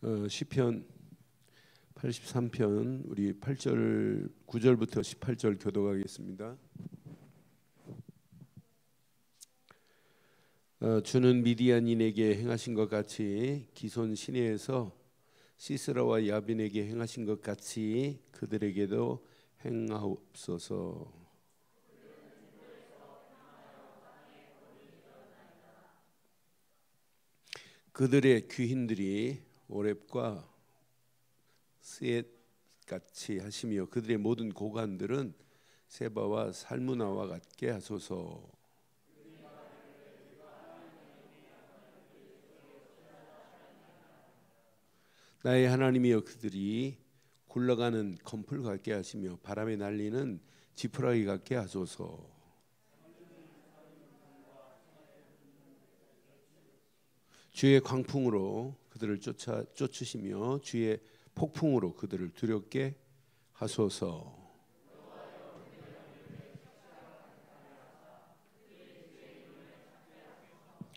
시편 83편 우리 8절 9절부터 18절 교독하겠습니다. 주는 미디안인에게 행하신 것 같이 기손 시내에서 시스라와 야빈에게 행하신 것 같이 그들에게도 행하옵소서. 그들의 귀hin들이 오렙과 스엣 같이 하시며 그들의 모든 고관들은 세바와 살무나와 같게 하소서. 나의 하나님이여, 그들이 굴러가는 검풀 같게 하시며 바람에 날리는 지푸라기 같게 하소서. 주의 광풍으로 그들을 쫓으시며 주의 폭풍으로 그들을 두렵게 하소서.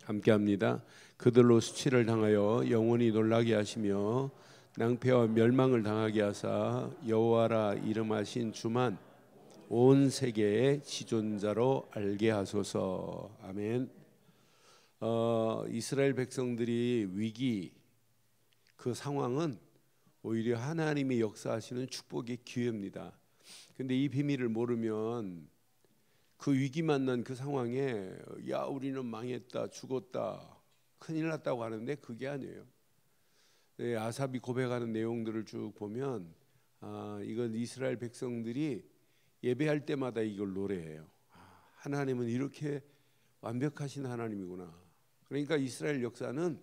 함께합니다. 그들로 수치를 당하여 영원히 놀라게 하시며 낭패와 멸망을 당하게 하사 여호와라 이름하신 주만 온 세계의 지존자로 알게 하소서. 아멘. 이스라엘 백성들이 위기 그 상황은 오히려 하나님이 역사하시는 축복의 기회입니다. 근데 이 비밀을 모르면 그 위기 만난 그 상황에 야 우리는 망했다 죽었다 큰일 났다고 하는데 그게 아니에요. 아삽이 고백하는 내용들을 쭉 보면 이건 이스라엘 백성들이 예배할 때마다 이걸 노래해요. 하나님은 이렇게 완벽하신 하나님이구나. 그러니까 이스라엘 역사는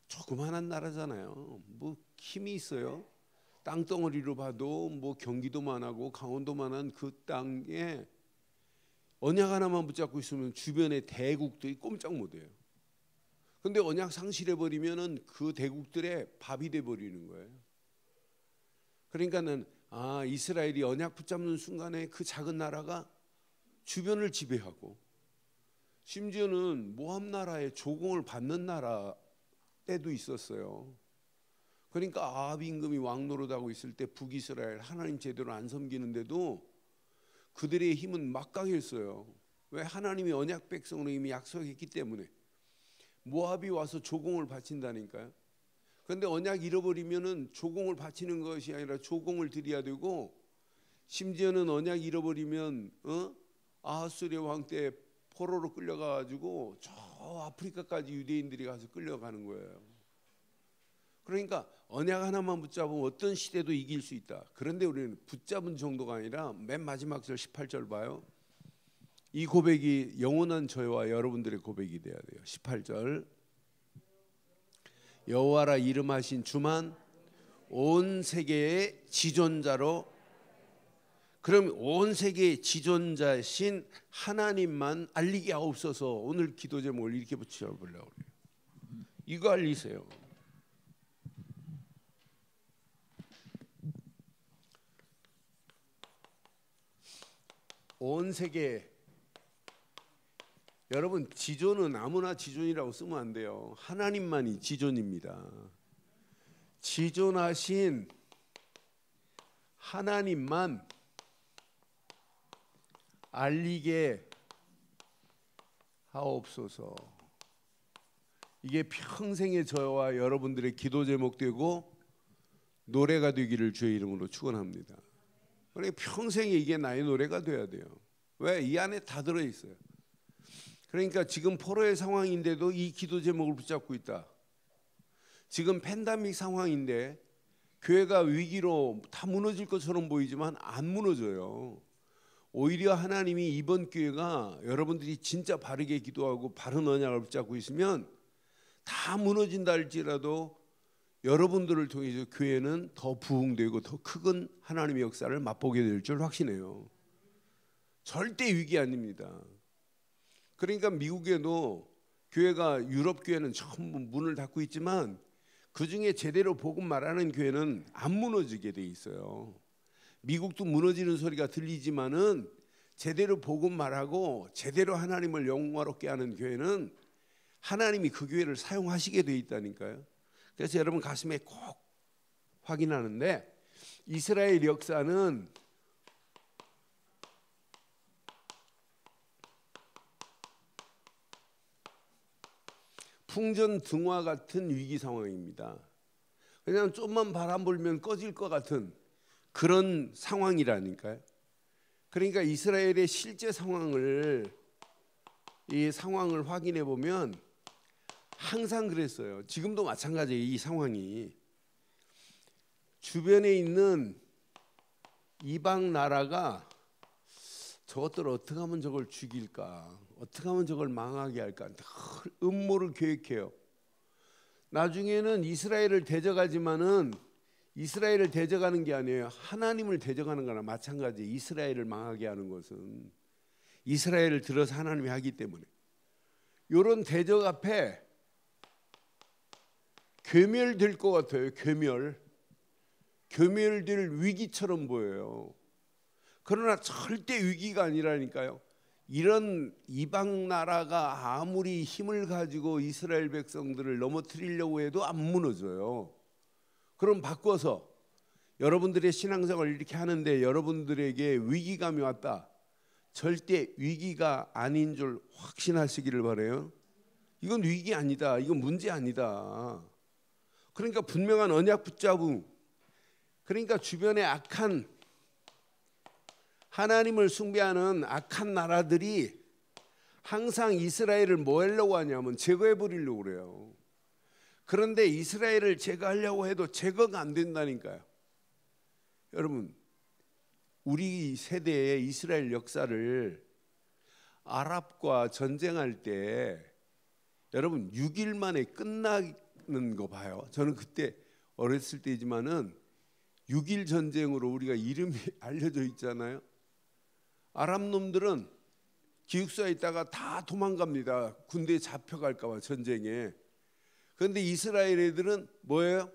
조그만한 나라잖아요. 뭐 힘이 있어요. 땅덩어리로 봐도 뭐 경기도만 하고 강원도만한 그 땅에 언약 하나만 붙잡고 있으면 주변의 대국들이 꼼짝 못해요. 근데 언약 상실해버리면은 그 대국들의 밥이 돼버리는 거예요. 그러니까는 이스라엘이 언약 붙잡는 순간에 그 작은 나라가 주변을 지배하고 심지어는 모압 나라의 조공을 받는 나라 때도 있었어요. 그러니까 아합 임금이 왕 노릇하고 있을 때 북이스라엘 하나님 제대로 안 섬기는데도 그들의 힘은 막강했어요. 왜? 하나님이 언약 백성으로 이미 약속했기 때문에. 모압이 와서 조공을 바친다니까요. 그런데 언약 잃어버리면은 조공을 바치는 것이 아니라 조공을 드려야 되고 심지어는 언약 잃어버리면 아하수르 왕 때 포로로 끌려가가지고 저 아프리카까지 유대인들이 가서 끌려가는 거예요. 그러니까 언약 하나만 붙잡으면 어떤 시대도 이길 수 있다. 그런데 우리는 붙잡은 정도가 아니라 맨 마지막 절 18절 봐요. 이 고백이 영원한 저와 여러분들의 고백이 돼야 돼요. 18절 여호와라 이름하신 주만 온 세계의 지존자로. 그럼 온 세계의 지존자신 하나님만 알리게 하옵소서. 오늘 기도 제목을 이렇게 붙여보려고 그래요. 이거 알리세요. 온 세계. 여러분 지존은 아무나 지존이라고 쓰면 안 돼요. 하나님만이 지존입니다. 지존하신 하나님만 알리게 하옵소서. 이게 평생의 저와 여러분들의 기도 제목 되고 노래가 되기를 주의 이름으로 축원합니다. 그러니까 평생에 이게 나의 노래가 돼야 돼요. 왜? 이 안에 다 들어있어요. 그러니까 지금 포로의 상황인데도 이 기도 제목을 붙잡고 있다. 지금 팬데믹 상황인데 교회가 위기로 다 무너질 것처럼 보이지만 안 무너져요. 오히려 하나님이 이번 기회가 여러분들이 진짜 바르게 기도하고 바른 언약을 붙잡고 있으면 다 무너진다 할지라도 여러분들을 통해서 교회는 더 부흥되고 더 큰 하나님의 역사를 맛보게 될 줄 확신해요. 절대 위기 아닙니다. 그러니까 미국에도 교회가 유럽 교회는 전부 문을 닫고 있지만 그중에 제대로 복음 말하는 교회는 안 무너지게 돼 있어요. 미국도 무너지는 소리가 들리지만은 제대로 복음 말하고 제대로 하나님을 영광롭게 하는 교회는 하나님이 그 교회를 사용하시게 돼 있다니까요. 그래서 여러분 가슴에 꼭 확인하는데 이스라엘 역사는 풍전등화 같은 위기 상황입니다. 그냥 좀만 바람 불면 꺼질 것 같은 그런 상황이라니까요. 그러니까 이스라엘의 실제 상황을 확인해 보면 항상 그랬어요. 지금도 마찬가지예요. 이 상황이 주변에 있는 이방 나라가 저것들 어떻게 하면 저걸 죽일까, 어떻게 하면 저걸 망하게 할까 늘 음모를 계획해요. 나중에는 이스라엘을 대적하지만은 이스라엘을 대적하는 게 아니에요. 하나님을 대적하는 거나 마찬가지. 이스라엘을 망하게 하는 것은 이스라엘을 들어서 하나님이 하기 때문에 이런 대적 앞에 괴멸될 것 같아요. 괴멸될 위기처럼 보여요. 그러나 절대 위기가 아니라니까요. 이런 이방 나라가 아무리 힘을 가지고 이스라엘 백성들을 넘어뜨리려고 해도 안 무너져요. 그럼 바꿔서 여러분들의 신앙생활을 이렇게 하는데 여러분들에게 위기감이 왔다. 절대 위기가 아닌 줄 확신하시기를 바라요. 이건 위기 아니다. 이건 문제 아니다. 그러니까 분명한 언약 붙잡음. 그러니까 주변에 악한 하나님을 숭배하는 악한 나라들이 항상 이스라엘을 뭐 하려고 하냐면 제거해 버리려고 그래요. 그런데 이스라엘을 제거하려고 해도 제거가 안 된다니까요. 여러분, 우리 세대의 이스라엘 역사를 아랍과 전쟁할 때 여러분 6일 만에 끝나는 거 봐요. 저는 그때 어렸을 때이지만은 6일 전쟁으로 우리가 이름이 알려져 있잖아요. 아랍 놈들은 기숙사에 있다가 다 도망갑니다. 군대에 잡혀갈까 봐 전쟁에. 그런데 이스라엘 애들은 뭐예요?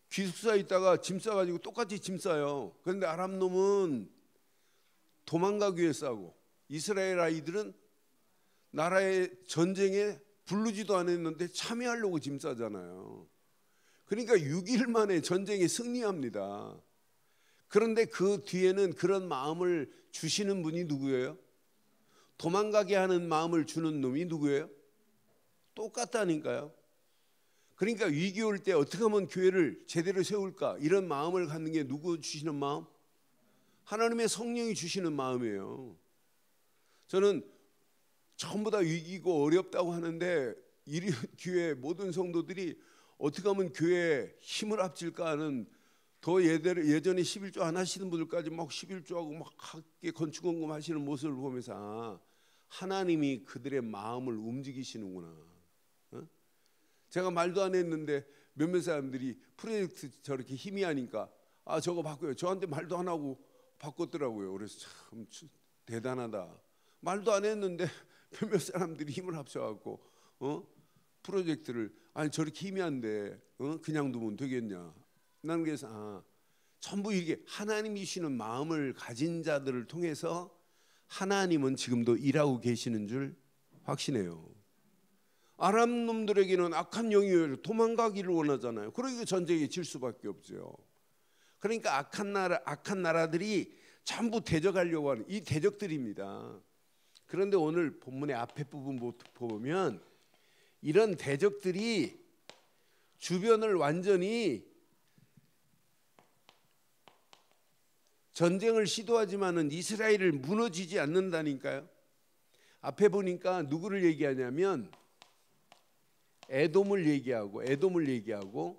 기숙사에 있다가 짐 싸가지고 똑같이 짐 싸요. 그런데 아랍 놈은 도망가기 위해 싸고 이스라엘 아이들은 나라의 전쟁에 부르지도 않았는데 참여하려고 짐 싸잖아요. 그러니까 6일 만에 전쟁에 승리합니다. 그런데 그 뒤에는 그런 마음을 주시는 분이 누구예요? 도망가게 하는 마음을 주는 놈이 누구예요? 똑같다니까요. 그러니까 위기 올 때 어떻게 하면 교회를 제대로 세울까 이런 마음을 갖는 게 누구 주시는 마음? 하나님의 성령이 주시는 마음이에요. 저는 전부 다 위기고 어렵다고 하는데 이 교회 모든 성도들이 어떻게 하면 교회에 힘을 합칠까 하는 더 예전에 11조 안 하시는 분들까지 막 11조하고 막 함께 건축원금 하시는 모습을 보면서 하나님이 그들의 마음을 움직이시는구나. 제가 말도 안 했는데 몇몇 사람들이 프로젝트 저렇게 힘이 하니까 저거 바꿔요. 저한테 말도 안 하고 바꿨더라고요. 그래서 참 대단하다. 말도 안 했는데 몇몇 사람들이 힘을 합쳐갖고 프로젝트를 저렇게 힘이 한데 그냥 두면 되겠냐. 나는 그래서 전부 이게 하나님이시는 마음을 가진 자들을 통해서 하나님은 지금도 일하고 계시는 줄 확신해요. 아랍 놈들에게는 악한 영이 도망가기를 원하잖아요. 그러니까 전쟁에 질 수밖에 없죠. 그러니까 악한 나라들이 전부 대적하려고 하는 이 대적들입니다. 그런데 오늘 본문의 앞에 부분 보면 이런 대적들이 주변을 완전히 전쟁을 시도하지만은 이스라엘을 무너지지 않는다니까요. 앞에 보니까 누구를 얘기하냐면 에돔을 얘기하고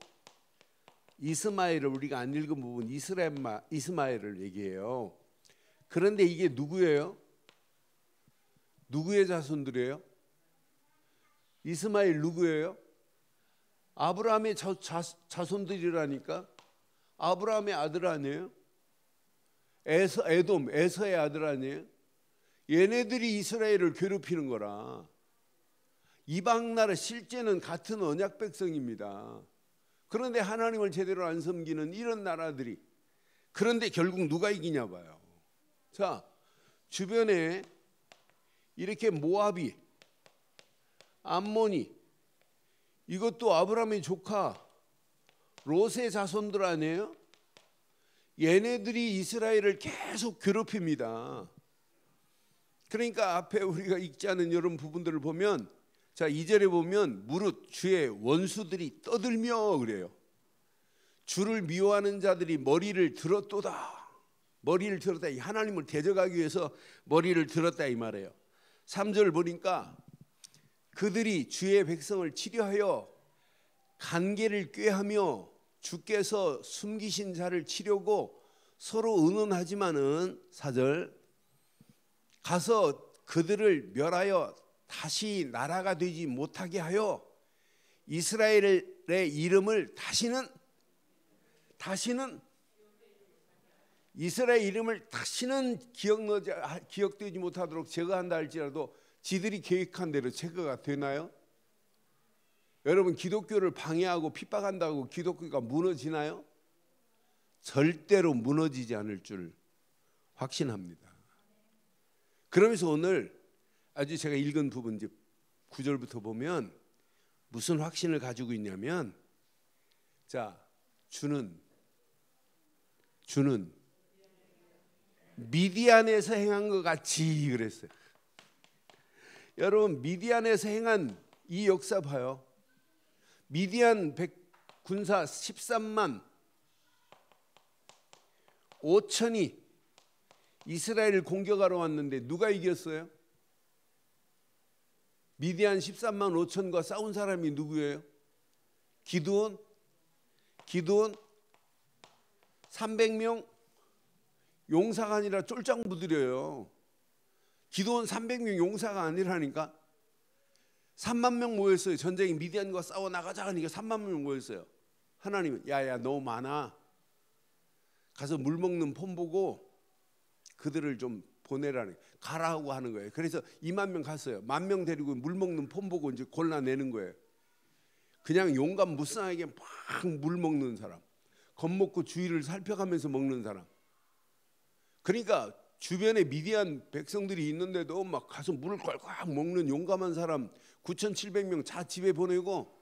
이스마엘을 우리가 안 읽은 부분 이스마엘을 얘기해요. 그런데 이게 누구예요? 누구의 자손들이에요? 이스마엘 누구예요? 아브라함의 자손들이라니까. 아브라함의 아들 아니에요? 에서의 아들 아니에요? 얘네들이 이스라엘을 괴롭히는 거라. 이방 나라 실제는 같은 언약 백성입니다. 그런데 하나님을 제대로 안 섬기는 이런 나라들이 그런데 결국 누가 이기냐 봐요. 자, 주변에 이렇게 모압이, 암몬이 이것도 아브라함의 조카 롯의 자손들 아니에요? 얘네들이 이스라엘을 계속 괴롭힙니다. 그러니까 앞에 우리가 읽지 않은 이런 부분들을 보면, 자 2절에 보면 무릇 주의 원수들이 떠들며 그래요. 주를 미워하는 자들이 머리를 들었도다. 머리를 들었다. 하나님을 대적하기 위해서 머리를 들었다 이 말이에요. 3절 보니까 그들이 주의 백성을 치려하여 간계를 꾀하며 주께서 숨기신 자를 치려고 서로 의논하지만은 4절 가서 그들을 멸하여 다시 나라가 되지 못하게 하여 이스라엘의 이름을 이스라엘 이름을 다시는 기억되지 못하도록 제거한다 할지라도 지들이 계획한 대로 제거가 되나요? 여러분 기독교를 방해하고 핍박한다고 기독교가 무너지나요? 절대로 무너지지 않을 줄 확신합니다. 그러면서 오늘 아주 제가 읽은 부분 9절부터 보면 무슨 확신을 가지고 있냐면, 자 주는 미디안에서 행한 것 같이 그랬어요. 여러분 미디안에서 행한 이 역사 봐요. 미디안 군사 13만 5천이 이스라엘을 공격하러 왔는데 누가 이겼어요? 미디안 13만 5천과 싸운 사람이 누구예요? 기드온 300명 용사가 아니라 쫄짱부들이에요. 기드온 300명 용사가 아니라니까. 3만 명 모였어요. 전쟁이 미디안과 싸워 나가자 하니까 3만 명 모였어요. 하나님은 야야 너무 많아. 가서 물 먹는 폼 보고 그들을 좀 보내라는, 가라고 하는 거예요. 그래서 2만 명 갔어요. 10,000명 데리고 물 먹는 폼 보고 이제 골라내는 거예요. 그냥 용감 무쌍하게 막 물 먹는 사람, 겁먹고 주위를 살펴가면서 먹는 사람. 그러니까 주변에 미디안 백성들이 있는데도 막 가서 물을 꼴깍 먹는 용감한 사람 9,700명 자 집에 보내고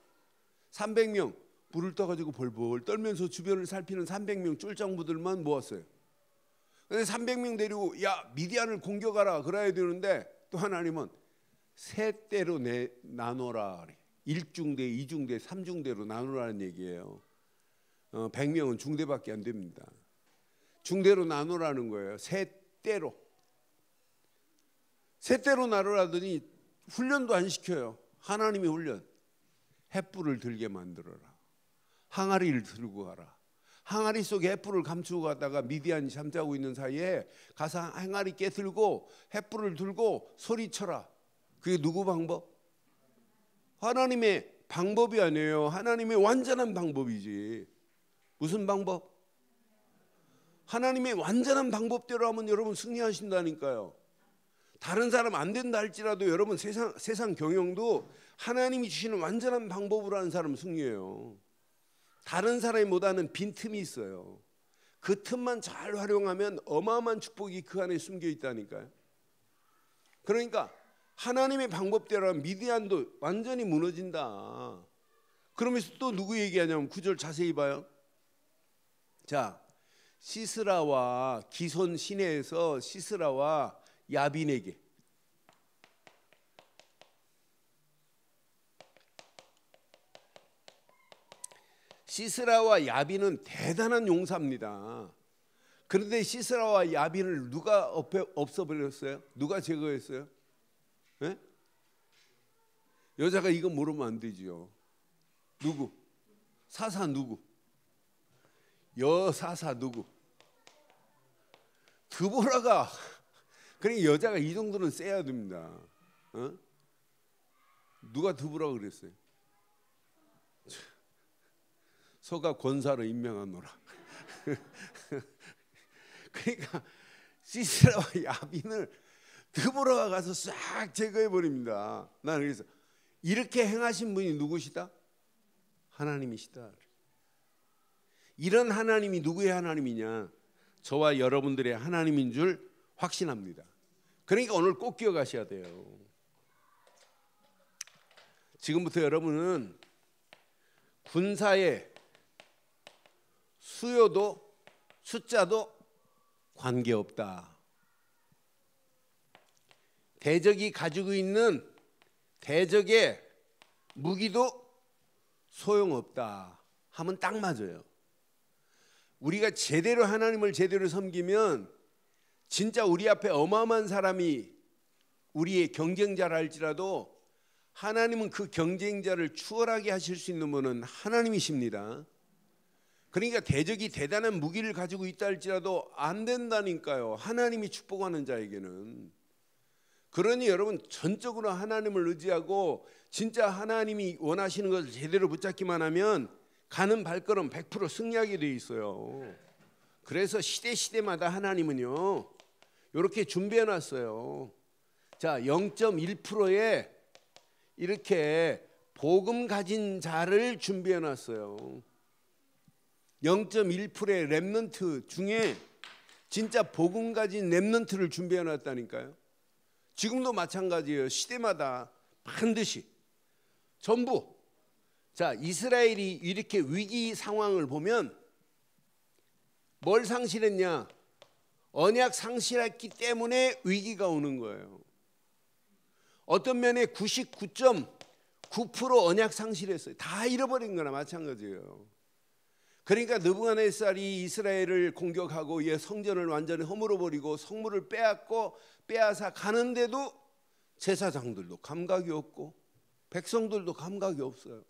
300명 물을 떠가지고 벌벌 떨면서 주변을 살피는 300명 쫄짱부들만 모았어요. 근데 300명 데리고 야 미디안을 공격하라 그래야 되는데 또 하나님은 세 대로 나눠라. 1중대, 2중대, 3중대로 나누라는 얘기예요. 100명은 중대밖에 안 됩니다. 중대로 나누라는 거예요. 세 대로 나누라더니 훈련도 안 시켜요. 하나님이 훈련. 횃불을 들게 만들어라. 항아리를 들고 가라. 항아리 속에 횃불을 감추고 가다가 미디안이 잠자고 있는 사이에 가서 항아리 깨들고 횃불을 들고 소리쳐라. 그게 누구 방법? 하나님의 방법이 아니에요. 하나님의 완전한 방법이지. 무슨 방법? 하나님의 완전한 방법대로 하면 여러분 승리하신다니까요. 다른 사람 안 된다 할지라도 여러분 세상 경영도 하나님이 주시는 완전한 방법으로 하는 사람은 승리해요. 다른 사람이 못하는 빈틈이 있어요. 그 틈만 잘 활용하면 어마어마한 축복이 그 안에 숨겨 있다니까요. 그러니까 하나님의 방법대로 하면 미디안도 완전히 무너진다. 그러면서 또 누구 얘기하냐면 9절 자세히 봐요. 자, 시스라와 기손 시내에서 시스라와 야빈에게 시스라와 야빈은 대단한 용사입니다. 그런데 시스라와 야빈을 누가 없애버렸어요? 누가 제거했어요? 네? 여자가 이거 모르면 안 되죠. 누구? 사사 누구? 여사사 누구? 드보라가. 그러니까 여자가 이 정도는 세야 됩니다. 누가 드보라고 그랬어요? 서가 권사로 임명하노라. 그러니까 시스라와 야빈을 드보라가 가서 싹 제거해 버립니다. 나는 그래서 이렇게 행하신 분이 누구시다? 하나님이시다. 이런 하나님이 누구의 하나님이냐? 저와 여러분들의 하나님인 줄 확신합니다. 그러니까 오늘 꼭 기억하셔야 돼요. 지금부터 여러분은 군사의 수요도 숫자도 관계없다. 대적이 가지고 있는 대적의 무기도 소용없다 하면 딱 맞아요. 우리가 제대로 하나님을 제대로 섬기면 진짜 우리 앞에 어마어마한 사람이 우리의 경쟁자라 할지라도 하나님은 그 경쟁자를 추월하게 하실 수 있는 분은 하나님이십니다. 그러니까 대적이 대단한 무기를 가지고 있다 할지라도 안 된다니까요. 하나님이 축복하는 자에게는. 그러니 여러분 전적으로 하나님을 의지하고 진짜 하나님이 원하시는 것을 제대로 붙잡기만 하면 가는 발걸음 100% 승리하게 돼 있어요. 그래서 시대마다 하나님은요 이렇게 준비해 놨어요. 자, 0.1%에 이렇게 복음 가진 자를 준비해 놨어요. 0.1%의 렘넌트 중에 진짜 복음 가진 렘넌트를 준비해 놨다니까요. 지금도 마찬가지예요. 시대마다 반드시 전부. 자, 이스라엘이 이렇게 위기 상황을 보면 뭘 상실했냐? 언약 상실했기 때문에 위기가 오는 거예요. 어떤 면에 99.9% 언약 상실했어요. 다 잃어버린 거나 마찬가지예요. 그러니까 느부갓네살이 이스라엘을 공격하고 성전을 완전히 허물어버리고 성물을 빼앗아 가는데도 제사장들도 감각이 없고 백성들도 감각이 없어요.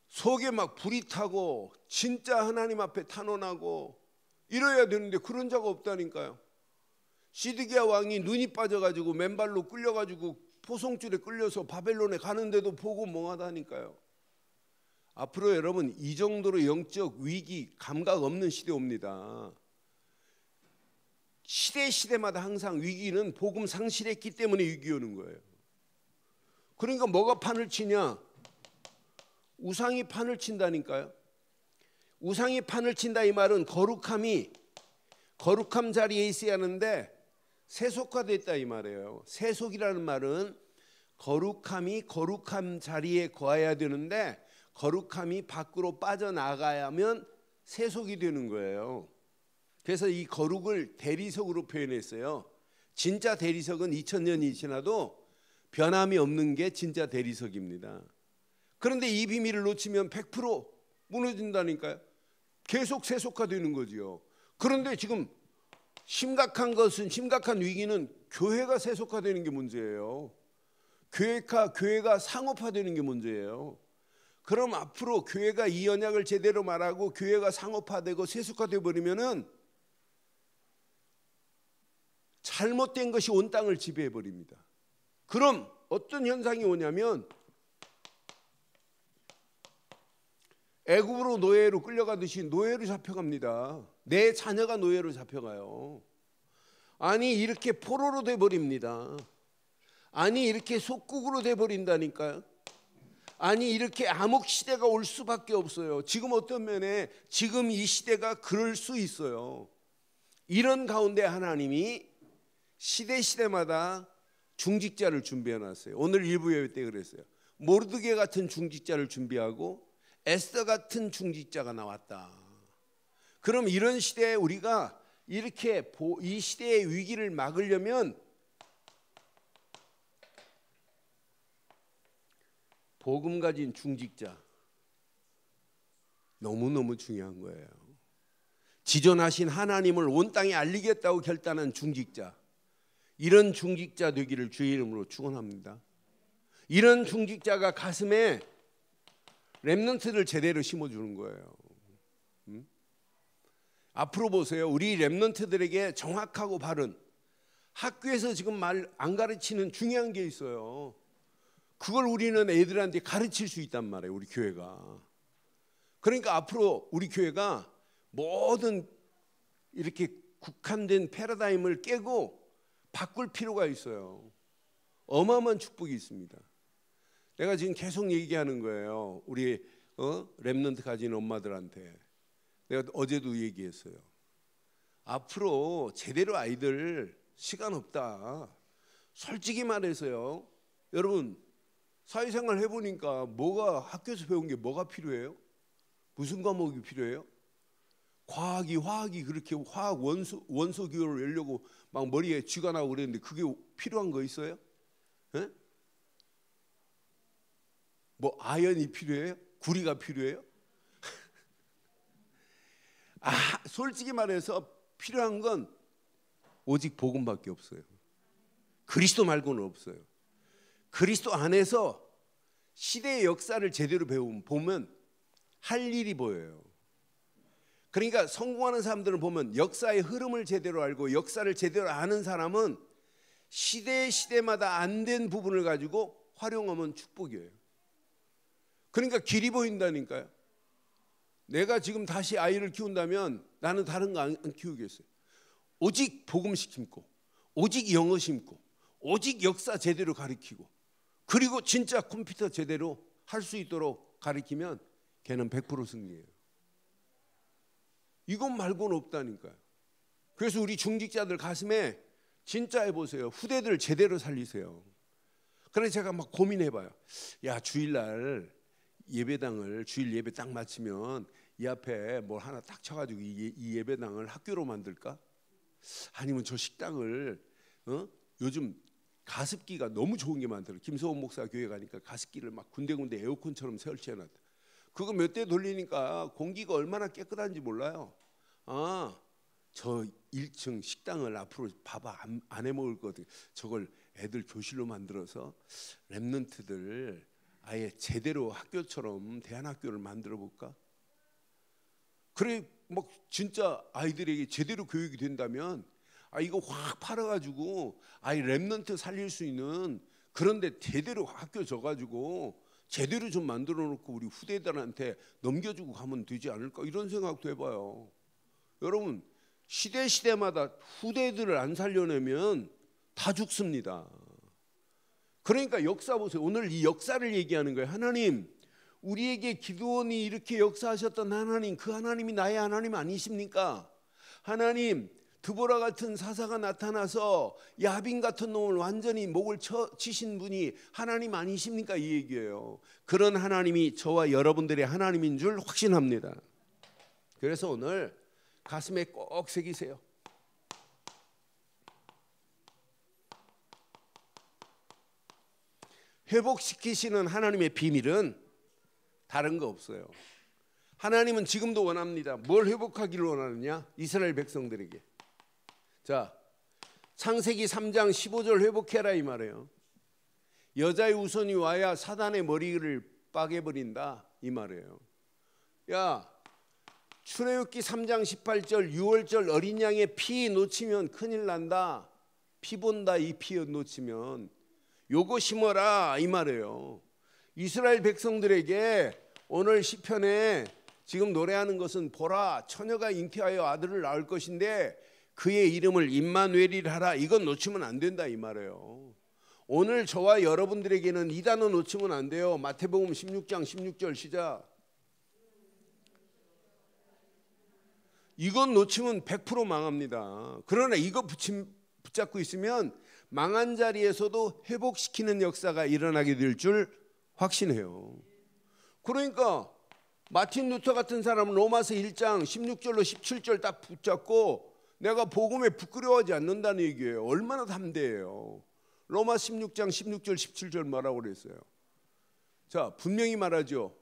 속에 막 불이 타고 진짜 하나님 앞에 탄원하고 이래야 되는데 그런 자가 없다니까요. 시드기야 왕이 눈이 빠져가지고 맨발로 끌려가지고 포송줄에 끌려서 바벨론에 가는데도 보고 멍하다니까요. 앞으로 여러분 이 정도로 영적 위기 감각 없는 시대 옵니다. 시대마다 항상 위기는 복음 상실했기 때문에 위기 오는 거예요. 그러니까 뭐가 판을 치냐? 우상이 판을 친다니까요. 우상이 판을 친다 이 말은 거룩함 자리에 있어야 하는데 세속화됐다 이 말이에요. 세속이라는 말은 거룩함 자리에 거해야 되는데 거룩함이 밖으로 빠져나가야 하면 세속이 되는 거예요. 그래서 이 거룩을 대리석으로 표현했어요. 진짜 대리석은 2000년이 지나도 변함이 없는 게 진짜 대리석입니다. 그런데 이 비밀을 놓치면 100% 무너진다니까요. 계속 세속화되는 거지요. 그런데 지금 심각한 위기는 교회가 세속화되는 게 문제예요. 교회가 상업화되는 게 문제예요. 그럼 앞으로 교회가 이 언약을 제대로 말하고 교회가 상업화되고 세속화되어 버리면은 잘못된 것이 온 땅을 지배해 버립니다. 그럼 어떤 현상이 오냐면 애굽으로 노예로 끌려가듯이 노예로 잡혀갑니다. 내 자녀가 노예로 잡혀가요. 아니 이렇게 포로로 돼버립니다. 아니 이렇게 속국으로 돼버린다니까요. 아니 이렇게 암흑 시대가 올 수밖에 없어요. 지금 어떤 면에 지금 이 시대가 그럴 수 있어요. 이런 가운데 하나님이 시대마다 중직자를 준비해 놨어요. 오늘 일부 예배 때 그랬어요. 모르드게 같은 중직자를 준비하고 에스더 같은 중직자가 나왔다. 그럼 이런 시대에 우리가 이렇게 이 시대의 위기를 막으려면 복음 가진 중직자 너무너무 중요한 거예요. 지존하신 하나님을 온 땅에 알리겠다고 결단한 중직자, 이런 중직자 되기를 주의 이름으로 축원합니다. 이런 중직자가 가슴에 렘넌트를 제대로 심어주는 거예요. 앞으로 보세요. 우리 렘넌트들에게 정확하고 바른 학교에서 지금 말 안 가르치는 중요한 게 있어요. 그걸 우리는 애들한테 가르칠 수 있단 말이에요. 우리 교회가. 그러니까 앞으로 우리 교회가 모든 이렇게 국한된 패러다임을 깨고 바꿀 필요가 있어요. 어마어마한 축복이 있습니다. 내가 지금 계속 얘기하는 거예요. 우리 렘넌트 가진 엄마들한테. 내가 어제도 얘기했어요. 앞으로 제대로 아이들 시간 없다. 솔직히 말해서요. 여러분 사회생활 해보니까 뭐가 학교에서 배운 게 뭐가 필요해요? 무슨 과목이 필요해요? 화학이 그렇게 화학 원소 기호를 외우려고 막 머리에 쥐가 나고 그랬는데 그게 필요한 거 있어요? 에? 뭐 아연이 필요해요? 구리가 필요해요? 솔직히 말해서 필요한 건 오직 복음밖에 없어요. 그리스도 말고는 없어요. 그리스도 안에서 시대의 역사를 제대로 보면 할 일이 보여요. 그러니까 성공하는 사람들을 보면 역사의 흐름을 제대로 알고 역사를 제대로 아는 사람은 시대마다 안 된 부분을 가지고 활용하면 축복이에요. 그러니까 길이 보인다니까요. 내가 지금 다시 아이를 키운다면 나는 다른 거 안 키우겠어요. 오직 복음 심고, 오직 영어 심고, 오직 역사 제대로 가르치고, 그리고 진짜 컴퓨터 제대로 할 수 있도록 가르치면 걔는 100% 승리예요. 이것 말고는 없다니까요. 그래서 우리 중직자들 가슴에 진짜 해보세요. 후대들 제대로 살리세요. 그래서 제가 막 고민해봐요. 야, 주일날 예배당을 주일 예배 딱 마치면 이 앞에 뭘 하나 딱 쳐가지고 이 예배당을 학교로 만들까? 아니면 저 식당을 요즘 가습기가 너무 좋은 게 많더라고요. 김소원 목사 교회 가니까 가습기를 막 군데군데 에어컨처럼 설치해놨다. 그거 몇 대 돌리니까 공기가 얼마나 깨끗한지 몰라요. 저 1층 식당을 앞으로 밥 안 해먹을 거거든요. 저걸 애들 교실로 만들어서 랩런트들 아예 제대로 학교처럼 대안학교를 만들어 볼까? 그래 막 진짜 아이들에게 제대로 교육이 된다면 이거 확 팔아가지고 아이 랩런트 살릴 수 있는 그런데 제대로 학교 줘가지고 제대로 좀 만들어 놓고 우리 후대들한테 넘겨주고 가면 되지 않을까 이런 생각도 해봐요. 여러분 시대마다 후대들을 안 살려내면 다 죽습니다. 그러니까 역사 보세요. 오늘 이 역사를 얘기하는 거예요. 하나님 우리에게 기드온이 이렇게 역사하셨던 하나님, 그 하나님이 나의 하나님 아니십니까? 하나님 드보라 같은 사사가 나타나서 야빈 같은 놈을 완전히 목을 치신 분이 하나님 아니십니까? 이 얘기예요. 그런 하나님이 저와 여러분들의 하나님인 줄 확신합니다. 그래서 오늘 가슴에 꼭 새기세요. 회복시키시는 하나님의 비밀은 다른 거 없어요. 하나님은 지금도 원합니다. 뭘 회복하기를 원하느냐? 이스라엘 백성들에게. 자, 창세기 3장 15절 회복해라 이 말이에요. 여자의 우선이 와야 사단의 머리를 빠개버린다 이 말이에요. 야, 출애굽기 3장 18절 6월절 어린 양의 피 놓치면 큰일 난다. 피 본다 이 피 놓치면 요거 심어라 이 말이에요. 이스라엘 백성들에게 오늘 시편에 지금 노래하는 것은 보라 처녀가 잉태하여 아들을 낳을 것인데 그의 이름을 임마누엘이라 하라. 이건 놓치면 안 된다 이 말이에요. 오늘 저와 여러분들에게는 이 단어 놓치면 안 돼요. 마태복음 16장 16절 시작. 이건 놓치면 100% 망합니다. 그러나 이거 붙잡고 있으면 망한 자리에서도 회복시키는 역사가 일어나게 될 줄 확신해요. 그러니까 마틴 루터 같은 사람은 로마서 1장 16절로 17절 딱 붙잡고 내가 복음에 부끄러워하지 않는다는 얘기예요. 얼마나 담대해요. 로마 16장 16절 17절 뭐라고 그랬어요? 자, 분명히 말하죠.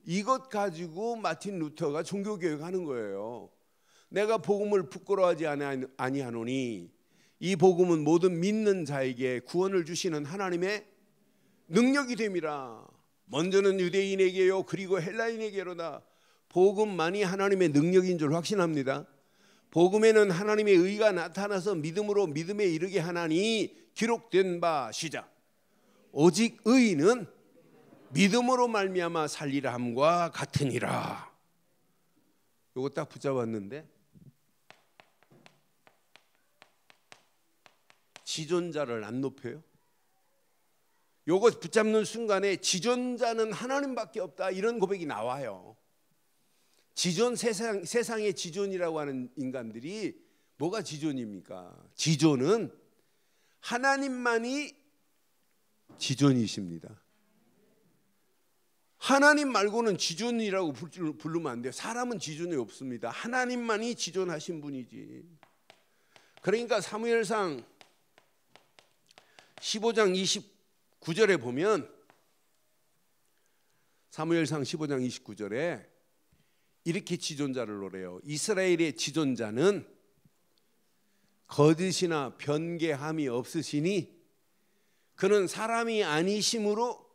이것 가지고 마틴 루터가 종교개혁하는 거예요. 내가 복음을 부끄러워하지 아니하노니 이 복음은 모든 믿는 자에게 구원을 주시는 하나님의 능력이 됨이라. 먼저는 유대인에게요 그리고 헬라인에게로다. 복음만이 하나님의 능력인 줄 확신합니다. 복음에는 하나님의 의가 나타나서 믿음으로 믿음에 이르게 하나니 기록된 바 시작. 오직 의인은 믿음으로 말미암아 살리라 함과 같으니라. 요거 딱 붙잡았는데 지존자를 안 높여요? 요거 붙잡는 순간에 지존자는 하나님밖에 없다 이런 고백이 나와요. 지존 세상의 지존이라고 하는 인간들이 뭐가 지존입니까? 지존은 하나님만이 지존이십니다. 하나님 말고는 지존이라고 부르면 안 돼요. 사람은 지존이 없습니다. 하나님만이 지존하신 분이지. 그러니까 사무엘상 15장 29절에 보면, 사무엘상 15장 29절에 이렇게 지존자를 노래요. 이스라엘의 지존자는 거짓이나 변개함이 없으시니 그는 사람이 아니심으로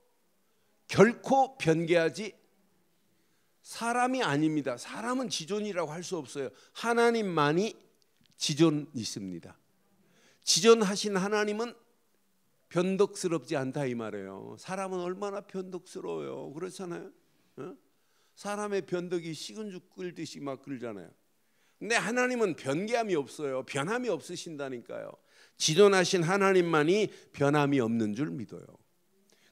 결코 변개하지. 사람이 아닙니다. 사람은 지존이라고 할 수 없어요. 하나님만이 지존이십니다. 지존하신 하나님은 변덕스럽지 않다 이 말이에요. 사람은 얼마나 변덕스러워요. 그렇잖아요. 사람의 변덕이 식은 죽 끓듯이 막 끓잖아요. 근데 하나님은 변개함이 없어요. 변함이 없으신다니까요. 지존하신 하나님만이 변함이 없는 줄 믿어요.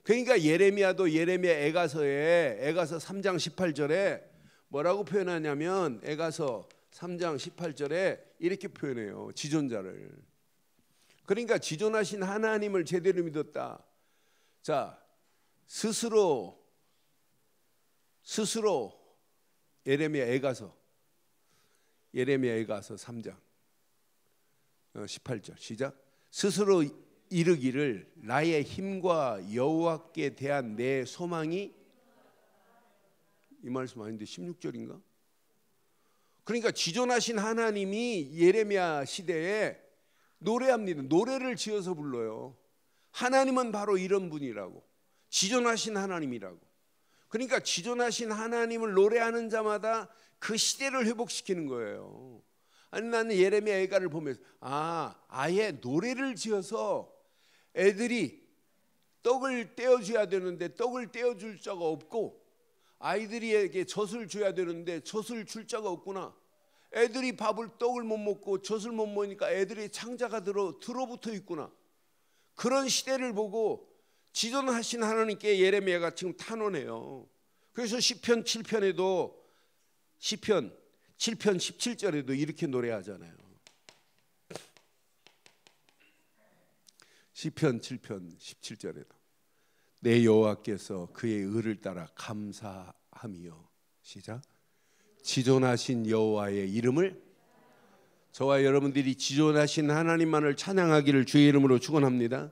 그러니까 예레미야도 예레미야 애가서 3장 18절에 뭐라고 표현하냐면, 애가서 3장 18절에 이렇게 표현해요. 지존자를. 그러니까 지존하신 하나님을 제대로 믿었다. 자, 스스로 예레미야 애가서 3장 18절 시작. 스스로 이르기를 나의 힘과 여호와께 대한 내 소망이, 이 말씀 아닌데 16절인가? 그러니까 지존하신 하나님이 예레미야 시대에 노래합니다. 노래를 지어서 불러요. 하나님은 바로 이런 분이라고, 지존하신 하나님이라고. 그러니까 지존하신 하나님을 노래하는 자마다 그 시대를 회복시키는 거예요. 아니, 나는 예레미야 애가를 보면서 아예 노래를 지어서 애들이 떡을 떼어줘야 되는데 떡을 떼어줄 자가 없고, 아이들에게 젖을 줘야 되는데 젖을 줄 자가 없구나. 애들이 떡을 못 먹고 젖을 못 먹으니까 애들이 창자가 들어붙어 있구나. 그런 시대를 보고 지존하신 하나님께 예레미야가 지금 탄원해요. 그래서 시편 7편에도, 시편 7편 17절에도 이렇게 노래하잖아요. 시편 7편 17절에도 내 여호와께서 그의 의를 따라 감사함이요. 시작. 지존하신 여호와의 이름을, 저와 여러분들이 지존하신 하나님만을 찬양하기를 주의 이름으로 축원합니다.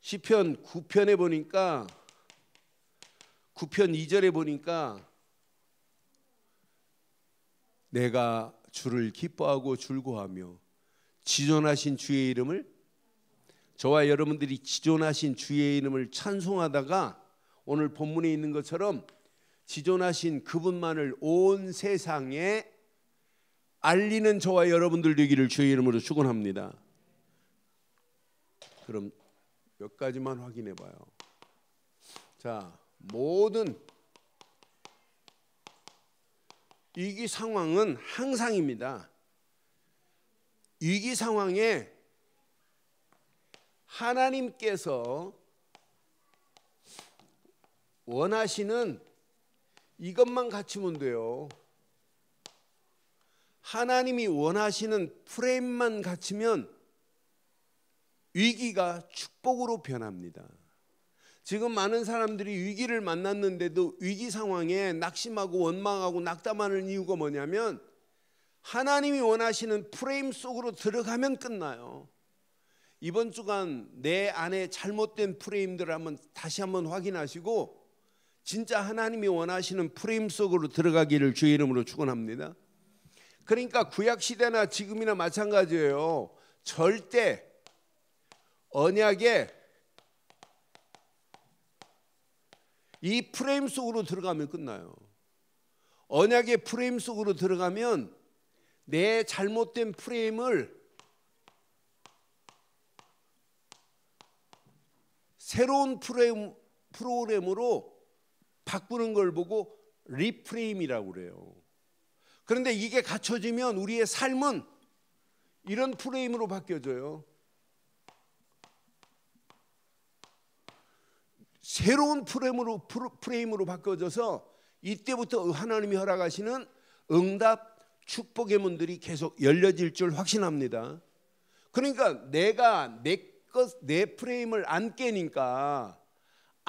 시편 9편에 보니까 9편 2절에 보니까 내가 주를 기뻐하고 즐거워하며 지존하신 주의 이름을, 저와 여러분들이 지존하신 주의 이름을 찬송하다가 오늘 본문에 있는 것처럼 지존하신 그분만을 온 세상에 알리는 저와 여러분들 되기를 주의 이름으로 축원합니다. 그럼 몇 가지만 확인해 봐요. 자, 모든 위기 상황은 항상입니다. 위기 상황에 하나님께서 원하시는 이것만 갖추면 돼요. 하나님이 원하시는 프레임만 갖추면 위기가 축복으로 변합니다. 지금 많은 사람들이 위기를 만났는데도 위기 상황에 낙심하고 원망하고 낙담하는 이유가 뭐냐면 하나님이 원하시는 프레임 속으로 들어가면 끝나요. 이번 주간 내 안에 잘못된 프레임들을 다시 한번 확인하시고 진짜 하나님이 원하시는 프레임 속으로 들어가기를 주의 이름으로 축원합니다. 그러니까 구약 시대나 지금이나 마찬가지예요. 절대 언약에 이 프레임 속으로 들어가면 끝나요. 언약의 프레임 속으로 들어가면 내 잘못된 프레임을 새로운 프로그램으로 바꾸는 걸 보고 리프레임이라고 그래요. 그런데 이게 갖춰지면 우리의 삶은 이런 프레임으로 바뀌어져요. 새로운 프레임으로 바뀌어져서 이때부터 하나님이 허락하시는 응답, 축복의 문들이 계속 열려질 줄 확신합니다. 그러니까 내가 내 프레임을 안 깨니까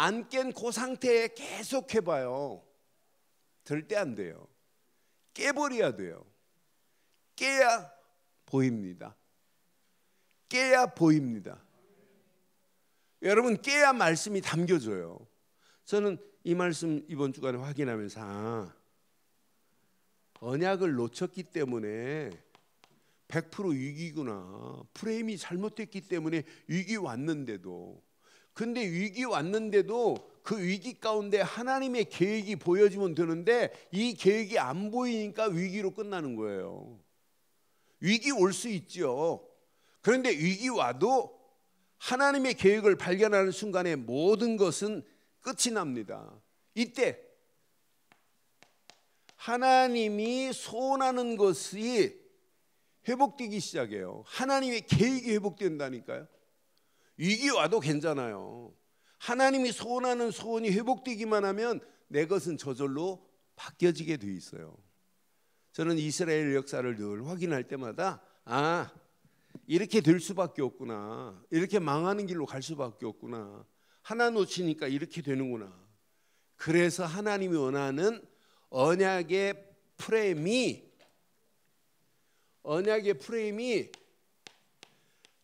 안 깬 그 상태에 계속 해봐요. 절대 안 돼요. 깨버려야 돼요. 깨야 보입니다. 깨야 보입니다. 여러분, 깨야 말씀이 담겨져요. 저는 이 말씀 이번 주간에 확인하면서 언약을 놓쳤기 때문에 100% 위기구나. 프레임이 잘못됐기 때문에 위기 왔는데도, 근데 위기 왔는데도 그 위기 가운데 하나님의 계획이 보여지면 되는데 이 계획이 안 보이니까 위기로 끝나는 거예요. 위기 올 수 있죠. 그런데 위기 와도 하나님의 계획을 발견하는 순간에 모든 것은 끝이 납니다. 이때 하나님이 소원하는 것이 회복되기 시작해요. 하나님의 계획이 회복된다니까요. 위기 와도 괜찮아요. 하나님이 소원하는 소원이 회복되기만 하면 내 것은 저절로 바뀌어지게 돼 있어요. 저는 이스라엘 역사를 늘 확인할 때마다 이렇게 될 수밖에 없구나. 이렇게 망하는 길로 갈 수밖에 없구나. 하나 놓치니까 이렇게 되는구나. 그래서 하나님이 원하는 언약의 프레임이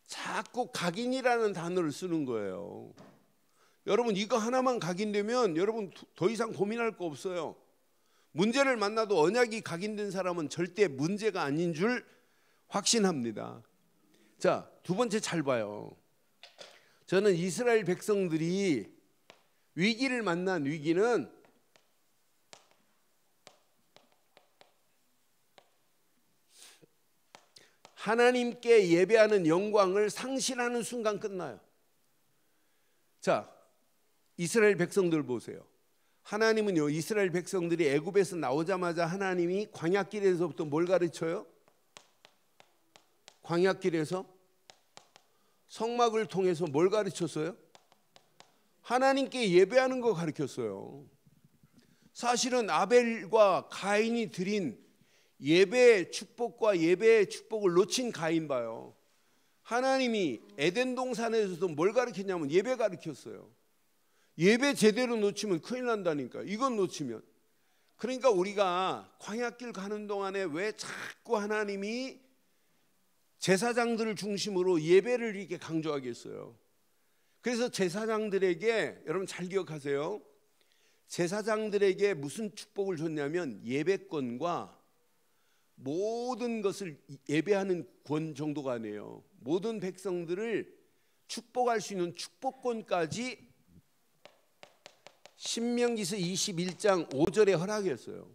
자꾸 각인이라는 단어를 쓰는 거예요. 여러분, 이거 하나만 각인되면 여러분 더 이상 고민할 거 없어요. 문제를 만나도 언약이 각인된 사람은 절대 문제가 아닌 줄 확신합니다. 자, 두 번째 잘 봐요. 저는 이스라엘 백성들이 위기를 만난 위기는 하나님께 예배하는 영광을 상실하는 순간 끝나요. 자, 이스라엘 백성들 보세요. 하나님은요, 이스라엘 백성들이 애굽에서 나오자마자 하나님이 광야길에서부터 뭘 가르쳐요? 광야길에서 성막을 통해서 뭘 가르쳤어요? 하나님께 예배하는 거 가르쳤어요. 사실은 아벨과 가인이 드린 예배의 축복과 예배의 축복을 놓친 가인 봐요. 하나님이 에덴 동산에서도 뭘 가르쳤냐면 예배 가르쳤어요. 예배 제대로 놓치면 큰일 난다니까. 이건 놓치면. 그러니까 우리가 광야길 가는 동안에 왜 자꾸 하나님이 제사장들을 중심으로 예배를 이렇게 강조하겠어요? 그래서 제사장들에게, 여러분 잘 기억하세요. 제사장들에게 무슨 축복을 줬냐면 예배권과 모든 것을 예배하는 권 정도가 아니에요. 모든 백성들을 축복할 수 있는 축복권까지 신명기서 21장 5절에 허락했어요.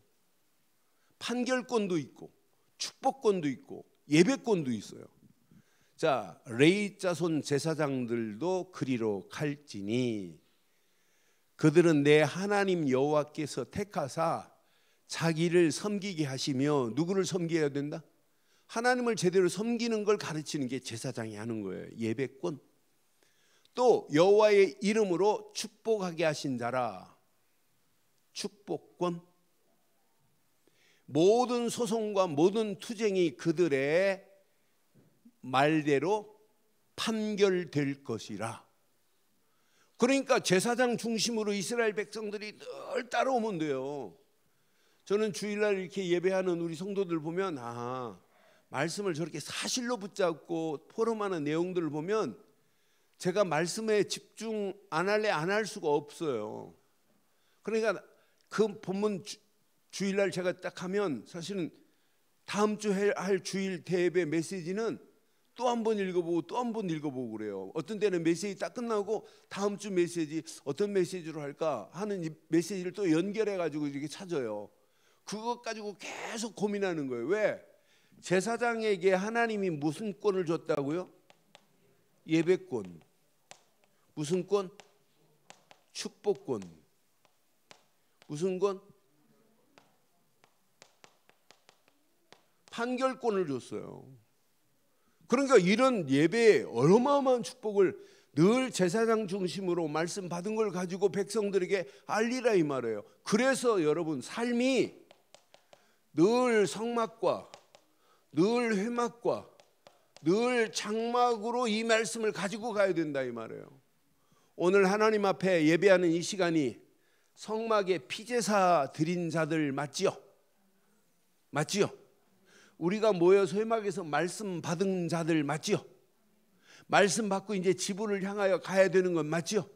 판결권도 있고 축복권도 있고 예배권도 있어요. 자, 레위 자손 제사장들도 그리로 갈지니 그들은 내 하나님 여호와께서 택하사 자기를 섬기게 하시며, 누구를 섬겨야 된다? 하나님을 제대로 섬기는 걸 가르치는 게 제사장이 하는 거예요. 예배권. 또 여호와의 이름으로 축복하게 하신 자라, 축복권. 모든 소송과 모든 투쟁이 그들의 말대로 판결될 것이라. 그러니까 제사장 중심으로 이스라엘 백성들이 늘 따라오면 돼요. 저는 주일날 이렇게 예배하는 우리 성도들 보면 말씀을 저렇게 사실로 붙잡고 포럼하는 내용들을 보면 제가 말씀에 집중 안 할 수가 없어요. 그러니까 그 본문 주일날 제가 딱 하면 사실은 다음 주 할 주일 대예배 메시지는 또 한 번 읽어보고 또 한 번 읽어보고 그래요. 어떤 때는 메시지 딱 끝나고 다음 주 메시지 어떤 메시지로 할까 하는 이 메시지를 또 연결해가지고 이렇게 찾아요. 그것 가지고 계속 고민하는 거예요. 왜? 제사장에게 하나님이 무슨 권을 줬다고요? 예배권. 무슨 권? 축복권. 무슨 권? 판결권을 줬어요. 그러니까 이런 예배에 어마어마한 축복을 늘 제사장 중심으로 말씀 받은 걸 가지고 백성들에게 알리라 이 말이에요. 그래서 여러분 삶이 늘 성막과 늘 회막과 늘 장막으로 이 말씀을 가지고 가야 된다 이 말이에요. 오늘 하나님 앞에 예배하는 이 시간이 성막에 피제사 드린 자들 맞지요? 맞지요? 우리가 모여 소막에서 말씀 받은 자들 맞지요? 말씀 받고 이제 지분을 향하여 가야 되는 건 맞지요?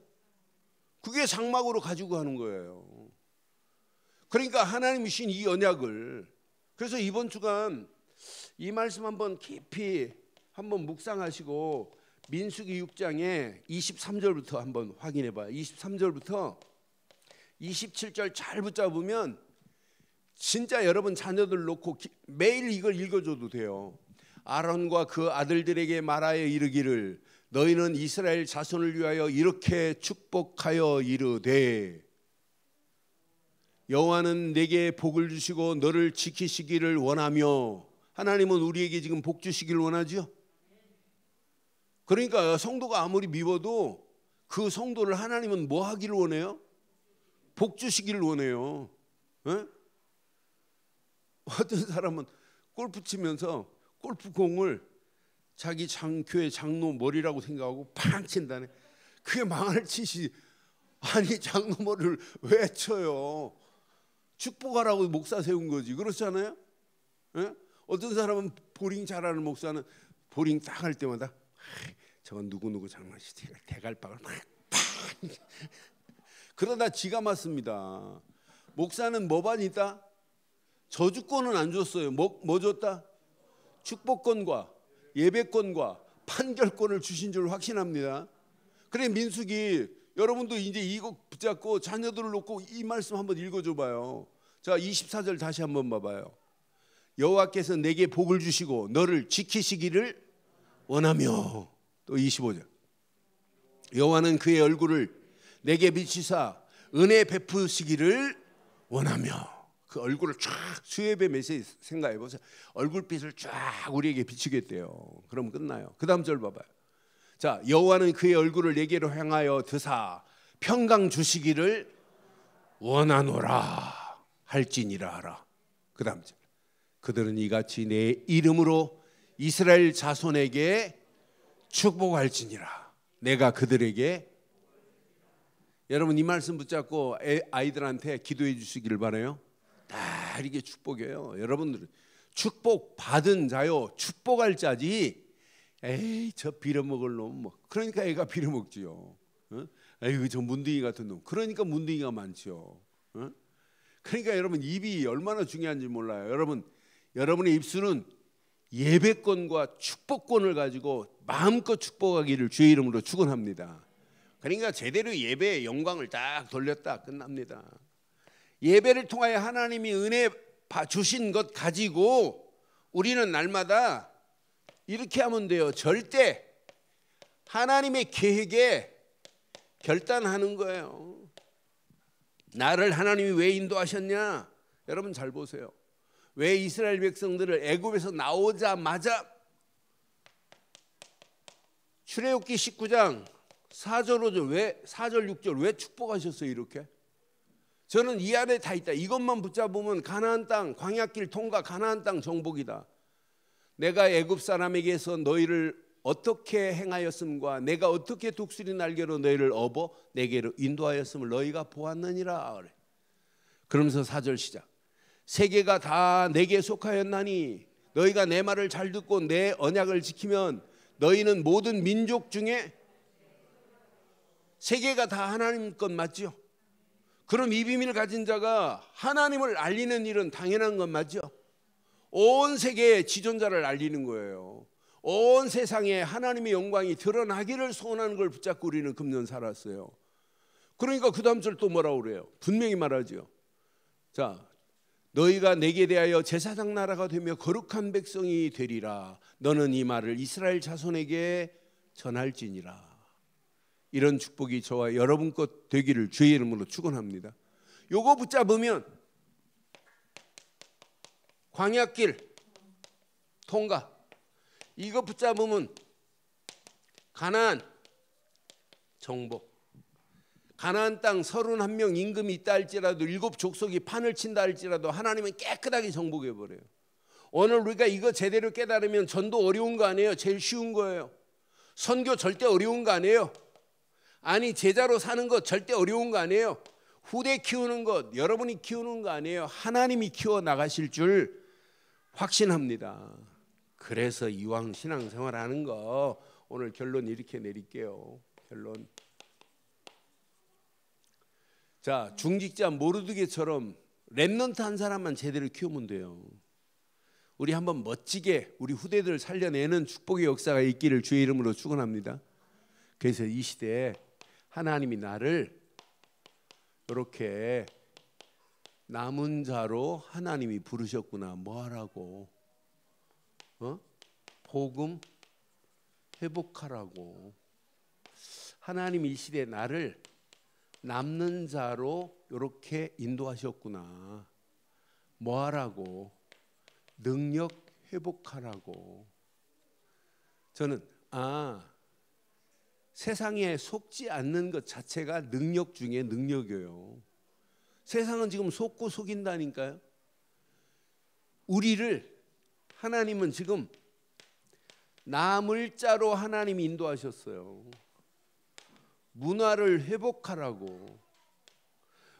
그게 장막으로 가지고 가는 거예요. 그러니까 하나님이 주신 이 언약을, 그래서 이번 주간 이 말씀 한번 깊이 한번 묵상하시고 민수기 6장에 23절부터 한번 확인해 봐요. 23절부터 27절 잘 붙잡으면 진짜 여러분 자녀들 놓고 매일 이걸 읽어줘도 돼요. 아론과 그 아들들에게 말하여 이르기를 너희는 이스라엘 자손을 위하여 이렇게 축복하여 이르되 여호와는 내게 복을 주시고 너를 지키시기를 원하며. 하나님은 우리에게 지금 복 주시기를 원하죠. 그러니까 성도가 아무리 미워도 그 성도를 하나님은 뭐 하기를 원해요? 복 주시기를 원해요. 에? 어떤 사람은 골프 치면서 골프공을 자기 교회 장로 머리라고 생각하고 팡 친다네. 그게 망할 짓이. 아니 장로 머리를 왜 쳐요? 축복하라고 목사 세운 거지. 그렇잖아요? 에? 어떤 사람은 보링 잘하는 목사는 보링 딱 할 때마다 저건 누구누구 장로시지 대갈박을 막 그러다 지가 맞습니다. 목사는 뭐만 있다? 저주권은 안 줬어요. 뭐 줬다? 축복권과 예배권과 판결권을 주신 줄 확신합니다. 그래 민수기 여러분도 이제 이거 붙잡고 자녀들을 놓고 이 말씀 한번 읽어줘 봐요. 자 24절 다시 한번 봐봐요. 여호와께서 내게 복을 주시고 너를 지키시기를 원하며. 또 25절 여호와는 그의 얼굴을 내게 비치사 은혜 베푸시기를 원하며. 그 얼굴을 쫙 수협의 메시지 생각해 보세요. 얼굴빛을 쫙 우리에게 비추겠대요. 그럼 끝나요. 그 다음 절 봐봐요. 자 여호와는 그의 얼굴을 내게로 향하여 드사 평강 주시기를 원하노라 할지니라 하라. 그 다음 절 그들은 이같이 내 이름으로 이스라엘 자손에게 축복할지니라. 내가 그들에게. 여러분 이 말씀 붙잡고 아이들한테 기도해 주시기를 바라요. 다 이게 축복이에요. 여러분들은 축복 받은 자요 축복할 자지. 에이 저 빌어먹을 놈 뭐. 그러니까 애가 빌어먹지요. 에이 저 문둥이 같은 놈. 그러니까 문둥이가 많죠. 그러니까 여러분 입이 얼마나 중요한지 몰라요. 여러분의 입술은 예배권과 축복권을 가지고 마음껏 축복하기를 주의 이름으로 축원합니다. 그러니까 제대로 예배의 영광을 딱 돌렸다 끝납니다. 예배를 통하여 하나님이 은혜 주신 것 가지고 우리는 날마다 이렇게 하면 돼요. 절대 하나님의 계획에 결단하는 거예요. 나를 하나님이 왜 인도하셨냐? 여러분 잘 보세요. 왜 이스라엘 백성들을 애굽에서 나오자마자 출애굽기 19장 4절 5절 왜 4절 6절 왜 축복하셨어요? 이렇게 저는 이 안에 다 있다. 이것만 붙잡으면 가나안 땅 광야길 통과 가나안 땅 정복이다. 내가 애굽 사람에게서 너희를 어떻게 행하였음과 내가 어떻게 독수리 날개로 너희를 업어 내게로 인도하였음을 너희가 보았느니라. 그래. 그러면서 4절 시작. 세계가 다 내게 속하였나니 너희가 내 말을 잘 듣고 내 언약을 지키면 너희는 모든 민족 중에 세계가 다 하나님 것 맞죠? 그럼 이 비밀을 가진 자가 하나님을 알리는 일은 당연한 건 맞죠? 온 세계의 지존자를 알리는 거예요. 온 세상에 하나님의 영광이 드러나기를 소원하는 걸 붙잡고 우리는 금년 살았어요. 그러니까 그 다음 절 또 뭐라고 그래요? 분명히 말하죠. 자, 너희가 내게 대하여 제사장 나라가 되며 거룩한 백성이 되리라. 너는 이 말을 이스라엘 자손에게 전할지니라. 이런 축복이 저와 여러분 것 되기를 주의 이름으로 축원합니다. 요거 붙잡으면 광야길 통과, 이거 붙잡으면 가나안 정복. 가나안 땅 31명 임금이 있다 할지라도 7 족속이 판을 친다 할지라도 하나님은 깨끗하게 정복해 버려요. 오늘 우리가 이거 제대로 깨달으면 전도 어려운 거 아니에요. 제일 쉬운 거예요. 선교 절대 어려운 거 아니에요. 아니 제자로 사는 것 절대 어려운 거 아니에요. 후대 키우는 것 여러분이 키우는 거 아니에요. 하나님이 키워 나가실 줄 확신합니다. 그래서 이왕 신앙생활하는 거 오늘 결론 이렇게 내릴게요. 결론. 자, 중직자 모르드게처럼 렘넌트 한 사람만 제대로 키우면 돼요. 우리 한번 멋지게 우리 후대들을 살려내는 축복의 역사가 있기를 주의 이름으로 축원합니다. 그래서 이 시대에 하나님이 나를 이렇게 남은 자로 하나님이 부르셨구나. 뭐하라고? 복음 회복하라고. 하나님이 이 시대에 나를 남는 자로 이렇게 인도하셨구나. 뭐하라고? 능력 회복하라고. 저는 세상에 속지 않는 것 자체가 능력 중에 능력이에요. 세상은 지금 속고 속인다니까요. 우리를 하나님은 지금 남을 자로 하나님이 인도하셨어요. 문화를 회복하라고.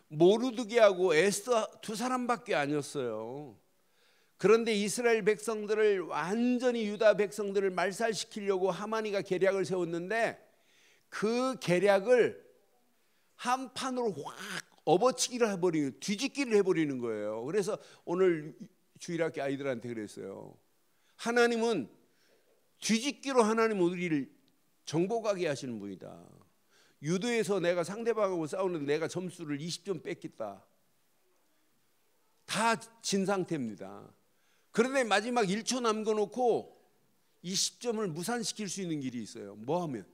모르드게하고 에스더 두 사람밖에 아니었어요. 그런데 이스라엘 백성들을 완전히 유다 백성들을 말살시키려고 하만이가 계략을 세웠는데 그 계략을 한 판으로 확 업어치기를 해버리는, 뒤집기를 해버리는 거예요. 그래서 오늘 주일학교 아이들한테 그랬어요. 하나님은 뒤집기로 하나님은 우리를 정복하게 하시는 분이다. 유도에서 내가 상대방하고 싸우는데 내가 점수를 20점 뺏겠다. 다 진 상태입니다. 그런데 마지막 1초 남겨놓고 20점을 무산시킬 수 있는 길이 있어요. 뭐 하면?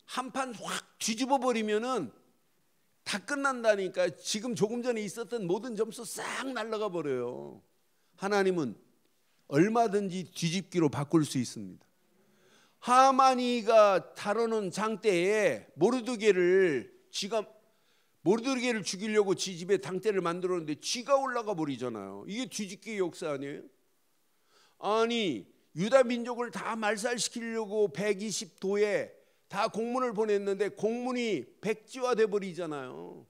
한 판 확 뒤집어 버리면은 다 끝난다니까. 지금 조금 전에 있었던 모든 점수 싹 날아가 버려요. 하나님은 얼마든지 뒤집기로 바꿀 수 있습니다. 하만이가 다뤄놓은 장대에 모르드게를 죽이려고 지 집에 당대를 만들었는데 쥐가 올라가 버리잖아요. 이게 뒤집기의 역사 아니에요? 아니 유다 민족을 다 말살시키려고 120도에 다 공문을 보냈는데 공문이 백지화돼 버리잖아요.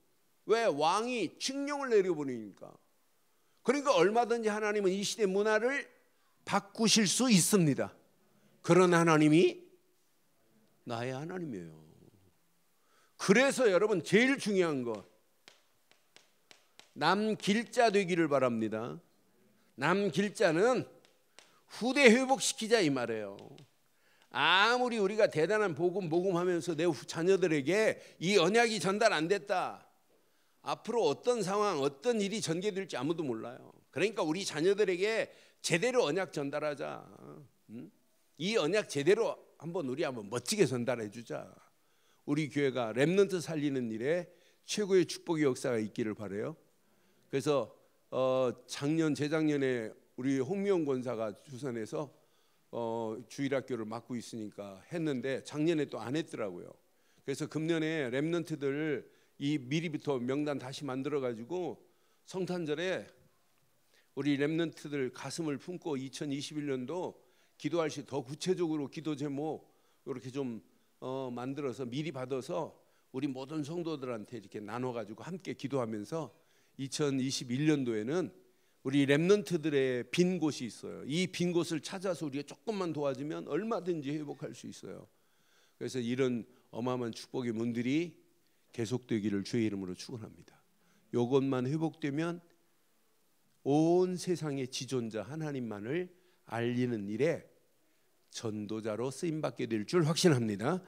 왜? 왕이 칙령을 내려버리니까. 그러니까 얼마든지 하나님은 이 시대 문화를 바꾸실 수 있습니다. 그런 하나님이 나의 하나님이에요. 그래서 여러분 제일 중요한 것, 남길자 되기를 바랍니다. 남길자는 후대 회복시키자 이 말이에요. 아무리 우리가 대단한 복음하면서 내 자녀들에게 이 언약이 전달 안 됐다. 앞으로 어떤 상황, 어떤 일이 전개될지 아무도 몰라요. 그러니까 우리 자녀들에게 제대로 언약 전달하자. 이 언약 제대로 우리 한번 멋지게 전달해 주자. 우리 교회가 렘넌트 살리는 일에 최고의 축복의 역사가 있기를 바라요. 그래서 재작년에 우리 홍미영 권사가 주선해서 주일학교를 맡고 있으니까 했는데 작년에 또 안 했더라고요. 그래서 금년에 렘넌트들 이 미리부터 명단 다시 만들어 가지고 성탄절에 우리 렘넌트들 가슴을 품고 2021년도 기도할 시 더 구체적으로 기도 제목 이렇게 좀 만들어서 미리 받아서 우리 모든 성도들한테 이렇게 나눠 가지고 함께 기도하면서 2021년도에는 우리 렘넌트들의 빈 곳이 있어요. 이 빈 곳을 찾아서 우리가 조금만 도와주면 얼마든지 회복할 수 있어요. 그래서 이런 어마어마한 축복의 문들이 계속되기를 주의 이름으로 축원합니다. 이것만 회복되면 온 세상의 지존자 하나님만을 알리는 일에 전도자로 쓰임받게 될 줄 확신합니다.